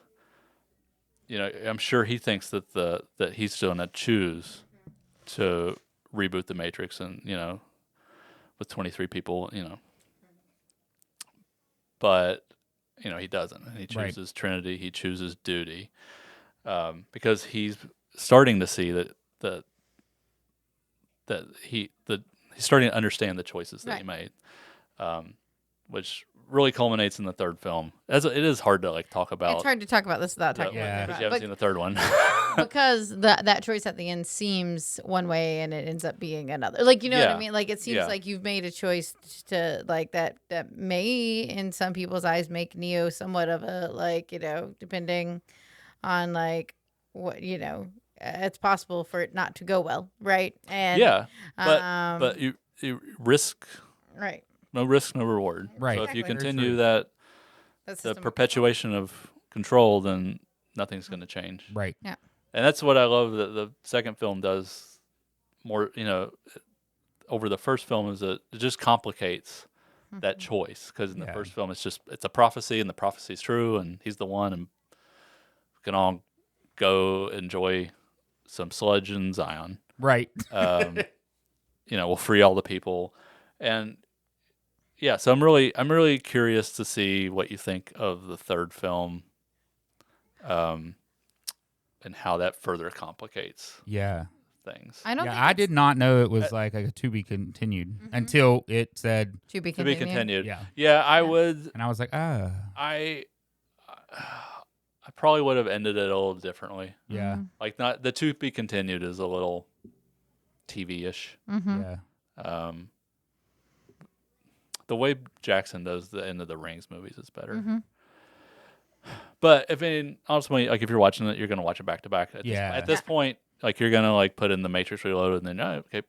I'm sure he thinks that he's going to choose to reboot the Matrix, and with 23 people, but he doesn't, and he Right. chooses Trinity, he chooses duty, because he's starting to see he's starting to understand the choices that he made, which really culminates in the third film. It is hard to like talk about. It's hard to talk about this without talking Yeah. about because it. you haven't seen the third one. Because that choice at the end seems one way and it ends up being another. Like, you know what I Yeah. mean? Like, it seems Yeah. like you've made a choice to like that may in some people's eyes make Neo somewhat of a, like, you know, depending on like what, you know, it's possible for it not to go well, right? And Yeah, but you risk right. no risk, no reward. Right. So if you Exactly. Very continue true. that That's the perpetuation of control, then nothing's going to change. Right. Yeah. And that's what I love that the second film does more, you know, over the first film, is that it just complicates that choice, because in the Yeah. first film it's a prophecy, and the prophecy is true, and he's the one, and we can all go enjoy some sludge in Zion. Right. You know, we'll free all the people, and yeah. So I'm really curious to see what you think of the third film, and how that further complicates Yeah. things. I don't Yeah, think I it's did not know it was like a to be continued until it said, to be To be continued. continued. yeah. Yeah, I would. And I was like, ah, I probably would have ended it a little differently. yeah, Like, not the to be continued is a little TV-ish. Mm-hmm. yeah, Um, the way Jackson does the end of the Rings movies is better. Mm-hmm. But ultimately, like if you're watching it, you're gonna watch it back to back. Yeah. At this point, like you're gonna like put in the Matrix Reloaded, and then okay,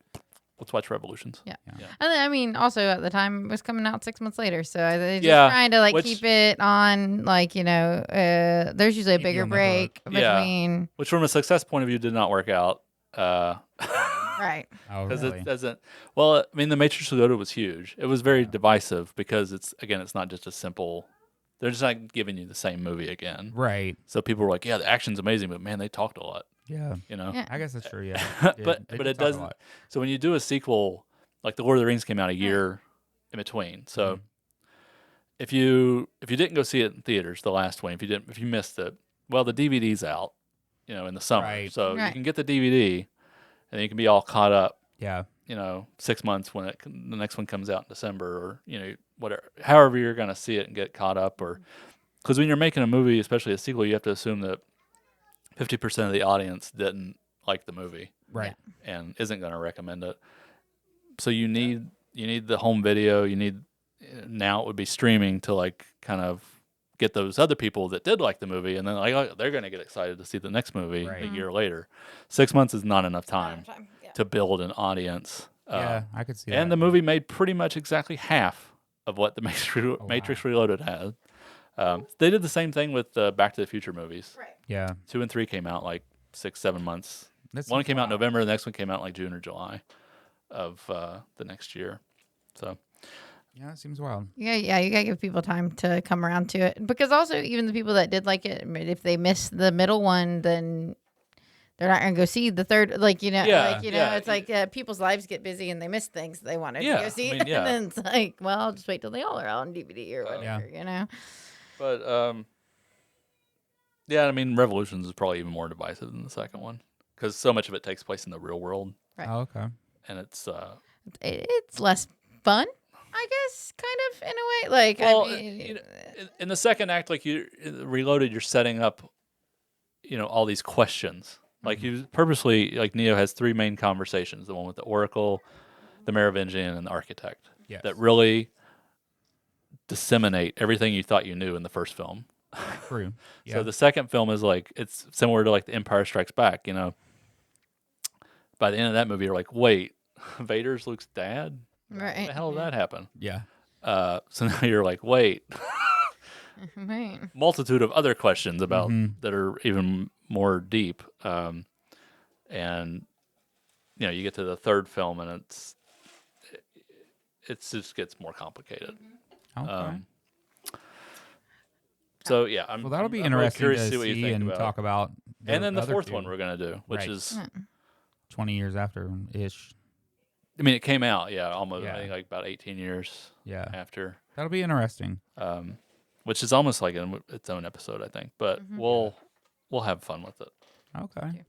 let's watch Revolutions. Yeah. Yeah. And then, I mean, also at the time it was coming out 6 months later, so they're just Yeah, trying to like which- keep it on, like, you know, there's usually a Keep you bigger on the break Yeah. between, Which, from a success point of view, did not work out. right? oh, Because really? it doesn't. Well, I mean, the Matrix Reloaded was huge. It was very divisive because it's not just a simple. They're just not giving you the same movie again. Right. So people were like, "Yeah, the action's amazing, but man, they talked a lot." Yeah. You know. Yeah. I guess that's true. Yeah. But They it did talk a doesn't. lot. So when you do a sequel, like the Lord of the Rings came out a year in between. So Mhm. if you didn't go see it in theaters, the last one, if you missed it, well, the DVD's out, you know, in the summer. Right. So you Right. can get the DVD, and then you can be all caught up. Yeah. You know, 6 months when the next one comes out in December, or you know, whatever, however you're going to see it and get caught up, or because when you're making a movie, especially a sequel, you have to assume that 50% of the audience didn't like the movie Right. and isn't going to recommend it. So you need the home video. You need, now it would be streaming to like kind of get those other people that did like the movie, and then like, oh, they're going to get excited to see the next movie Right. a year later. 6 months is not enough time Yeah. to build an audience. Yeah. I could see that. And the movie made pretty much exactly half of what the wow. Matrix Reloaded had. They did the same thing with the Back to the Future movies. Right. Yeah. 2 and 3 came out like 6-7 months. That's One came out in wild. November. The next one came out in like June or July of the next year. So Yeah, that seems wild. Yeah, you gotta give people time to come around to it, because also even the people that did like it, I mean, if they miss the middle one, then they're not gonna go see the third. Like, you know, Yeah, yeah. it's like people's lives get busy and they miss things they wanted Yeah, to go I see, mean, yeah. and then it's like, well, I'll just wait till they all are out on DVD or whatever, Yeah. you know. But yeah, I mean, Revolutions is probably even more divisive than the second one because so much of it takes place in the real world, Right. Oh, okay. and it's It's less fun, I guess, kind of in a way. Like, well, I mean, you know, in the second act, like you Reloaded, you're setting up, you know, all these questions. Like you purposely, like Neo has 3 main conversations: the one with the Oracle, the Merovingian, and the Architect. Yes. That really disseminate everything you thought you knew in the first film. True. Yeah. So the second film is like, it's similar to like The Empire Strikes Back. You know, by the end of that movie, you're like, wait, Vader's Luke's dad? How right? the hell did that happen? yeah. So now you're like, wait, Right. multitude of other questions about Mhm. that are even more deep. And you know, you get to the third film, and it just gets more complicated. Okay. So yeah, I'm well, that'll be I'm really interesting curious to see what you see think and about. talk about. And then the other fourth 2, one we're gonna do, which Right. is, 20 years after ish. I mean, it came out, almost, Yeah. I think like about 18 years Yeah. after, That'll be interesting. which is almost like its own episode, I think. But we'll we'll have fun with it. Okay.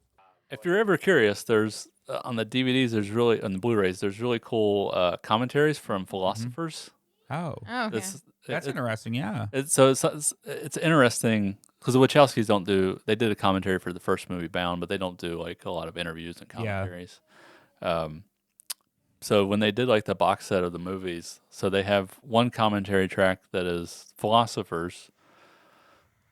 If you're ever curious, there's on the DVDs, there's really on the Blu-rays, there's really cool commentaries from philosophers. Oh, Oh, okay. This that's interesting. Yeah. it's interesting because the Wachowskis don't do. They did a commentary for the first movie, Bound, but they don't do like a lot of interviews and Yeah. commentaries. So when they did like the box set of the movies, so they have one commentary track that is philosophers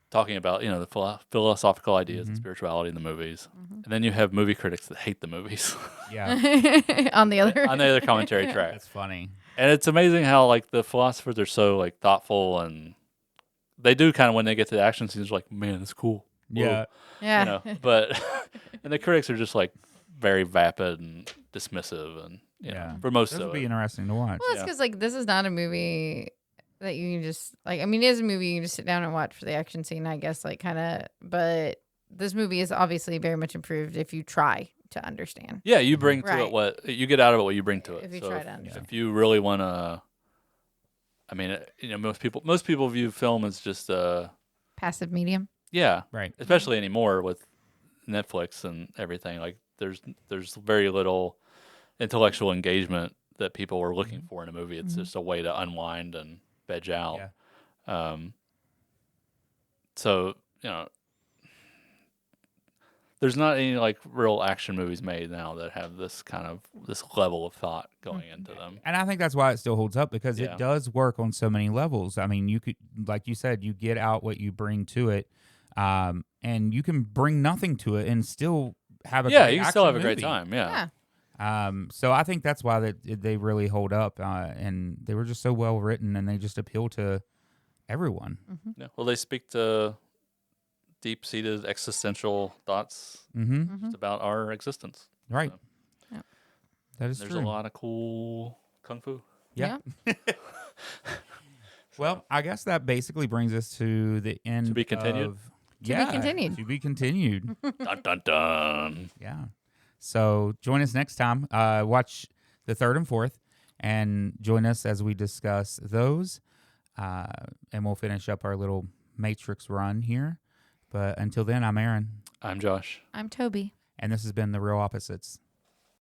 talking about the philosophical ideas and spirituality in the movies, and then you have movie critics that hate the movies Yeah. On the other. on the other commentary track. That's funny. And it's amazing how like the philosophers are so like thoughtful, and they do kind of when they get to the action scenes, like, man, it's cool. Whoa. Yeah. Yeah. But and the critics are just like very vapid and dismissive, and Yeah. for most This of would be it. interesting to watch. Well, it's Yeah. because like this is not a movie that you can just like. I mean, it is a movie you can just sit down and watch for the action scene, I guess. Like kind of, but this movie is obviously very much improved if you try to understand. Yeah, you bring to Right. it what you get out of it, what you bring to it. If you So try to understand. if you really want to, I mean, most people view film as just Passive medium. yeah, Right. especially anymore with Netflix and everything. Like there's very little intellectual engagement that people are looking for in a movie. It's just a way to unwind and veg out. Yeah. So there's not any like real action movies made now that have this level of thought going into them. And I think that's why it still holds up because Yeah. it does work on so many levels. I mean, you could, like you said, you get out what you bring to it, and you can bring nothing to it and still have a Yeah, great you can still have action a great movie. time. Yeah. Yeah. So I think that's why they really hold up, and they were just so well written, and they just appeal to everyone. Yeah. Well, they speak to deep-seated existential thoughts Mm-hmm. just about our existence. Right. So, Yep. That is there's true. a lot of cool kung fu. Yeah. Well, I guess that basically brings us to the end. To be continued? Of, To be continued. To be continued. Dun dun dun. Yeah. So join us next time. Watch the third and fourth, and join us as we discuss those. And we'll finish up our little Matrix run here. But until then, I'm Aaron, I'm Josh. I'm Toby. and this has been The Real Opposites.